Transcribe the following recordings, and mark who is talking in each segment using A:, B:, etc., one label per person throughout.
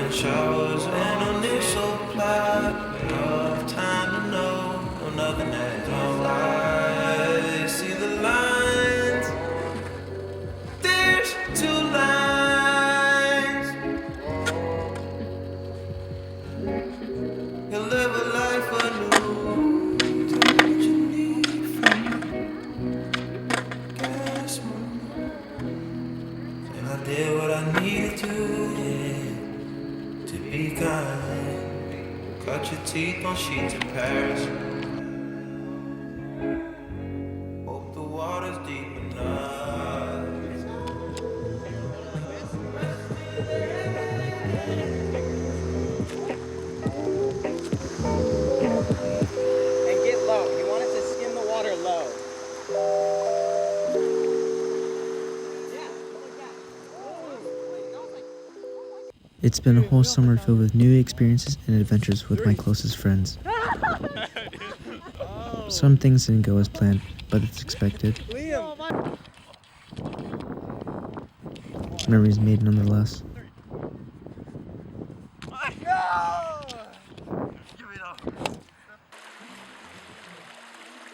A: Taking showers and no need supply. Enough time to know nothing ain't alright. See the lines, there's two lines. You'll live a life anew. Tell me what you need from me. Gas money. And I did what I needed to, yeah, to be kind. Cut your teeth on sheets of Paris. Hope the water's deep enough.
B: And get low. You want it to skim the water low.
C: It's been a whole summer filled with new experiences and adventures with my closest friends. Some things didn't go as planned, but it's expected. Memories made nonetheless.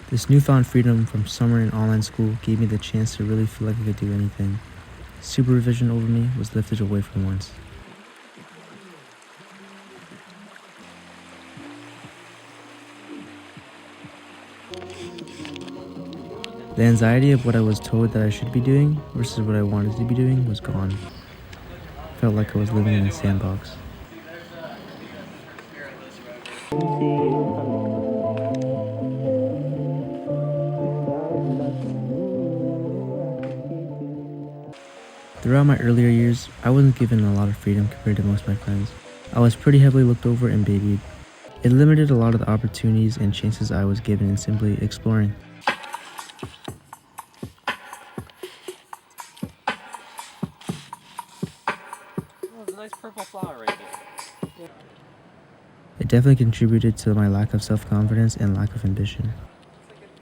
C: This newfound freedom from summer and online school gave me the chance to really feel like I could do anything. Supervision over me was lifted away for once. The anxiety of what I was told that I should be doing versus what I wanted to be doing was gone. Felt like I was living in a sandbox. Throughout my earlier years, I wasn't given a lot of freedom compared to most of my friends. I was pretty heavily looked over and babied. It limited a lot of the opportunities and chances I was given in simply exploring.
B: Nice purple flower right there.
C: It definitely contributed to my lack of self-confidence and lack of ambition.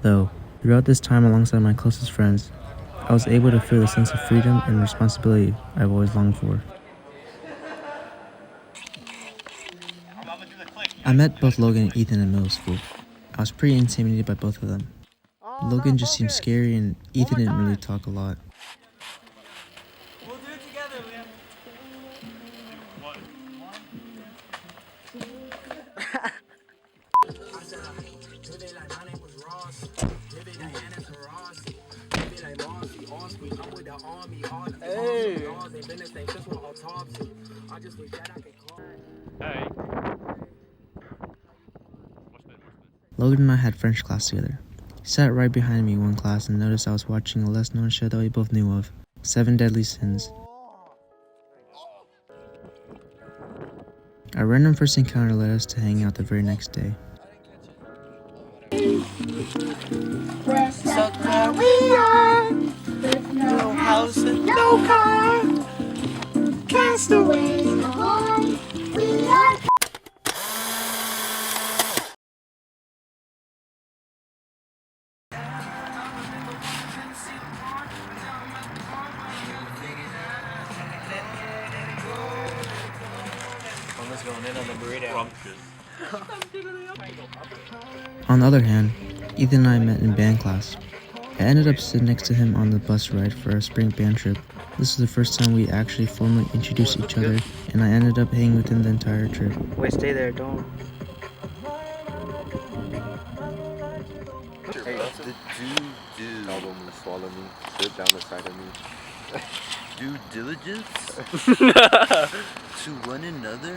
C: Though, throughout this time alongside my closest friends, I was able to feel a sense of freedom and responsibility I've always longed for. I met both Logan and Ethan in middle school. I was pretty intimidated by both of them. Logan just seemed scary and Ethan didn't really talk a lot.
B: We'll do it together, Liam. Hey. Hey.
C: Logan and I had French class together. He sat right behind me one class and noticed I was watching a less known show that we both knew of, 7 Deadly Sins. Our random first encounter led us to hang out the very next day.
A: So glad we are with no house and no car. Castaways home. We are. Going in on the burrito.
C: On the other hand, Ethan and I met in band class. I ended up sitting next to him on the bus ride for our spring band trip. This was the first time we actually formally introduced each other, and I ended up hanging with him the entire trip.
B: Wait, stay there, don't.
D: Hey, the do album to swallow me, sit down beside of me.
A: Due diligence to one another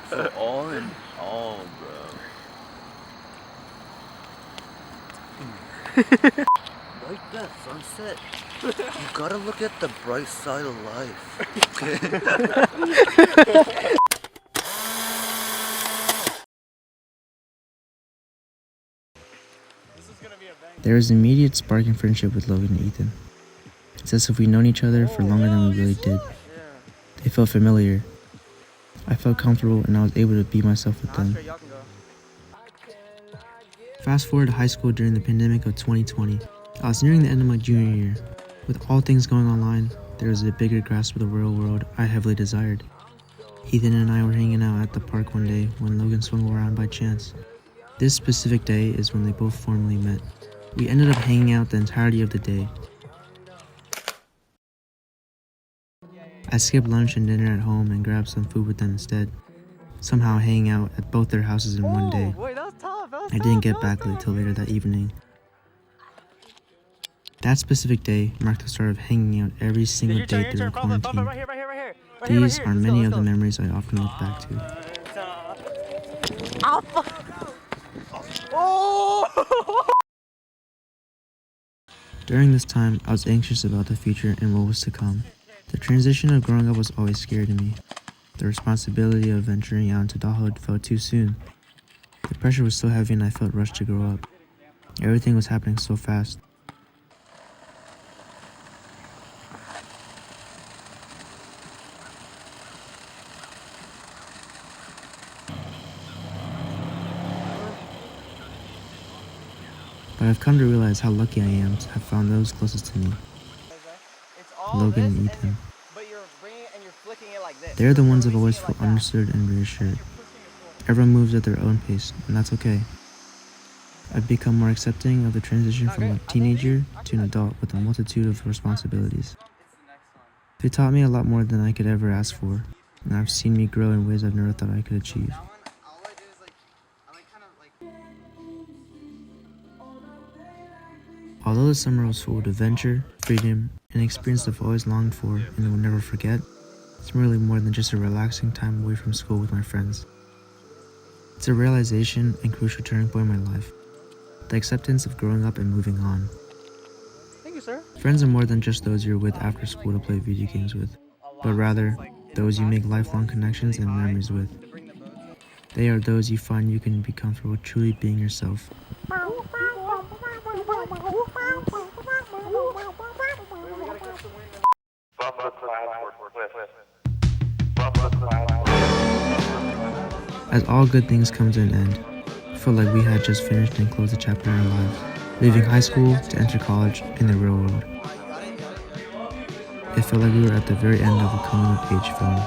A: for all in all, bro. Like that sunset, you gotta look at the bright side of life.
C: There was an immediate spark in friendship with Logan and Ethan. It's as if we'd known each other for longer than we really did. They felt familiar. I felt comfortable and I was able to be myself with them. Fast forward to high school during the pandemic of 2020. I was nearing the end of my junior year. With all things going online, there was a bigger grasp of the real world I heavily desired. Ethan and I were hanging out at the park one day when Logan swung around by chance. This specific day is when they both formally met. We ended up hanging out the entirety of the day. I skipped lunch and dinner at home and grabbed some food with them instead, somehow hanging out at both their houses in one day. I didn't get back until later that evening. That specific day marked the start of hanging out every single day during quarantine. These are many of the memories I often look back to. During this time, I was anxious about the future and what was to come. The transition of growing up was always scary to me. The responsibility of venturing out into adulthood felt too soon. The pressure was so heavy and I felt rushed to grow up. Everything was happening so fast. But I've come to realize how lucky I am to have found those closest to me, Logan and Ethan. They're the ones I've always felt understood and reassured. Everyone moves at their own pace, and that's okay. I've become more accepting of the transition from a teenager to an adult with a multitude of responsibilities. They taught me a lot more than I could ever ask for, and I've seen me grow in ways I've never thought I could achieve. Although the summer was full of adventure, freedom, and experience I've always longed for and will never forget, it's really more than just a relaxing time away from school with my friends. It's a realization and crucial turning point in my life. The acceptance of growing up and moving on.
B: Thank you, sir.
C: Friends are more than just those you're with after school to play video games with, but rather those you make lifelong connections and memories with. They are those you find you can be comfortable truly being yourself. As all good things come to an end, I felt like we had just finished and closed a chapter in our lives, leaving high school to enter college in the real world. It felt like we were at the very end of a coming-of-age film.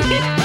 E: Yeah.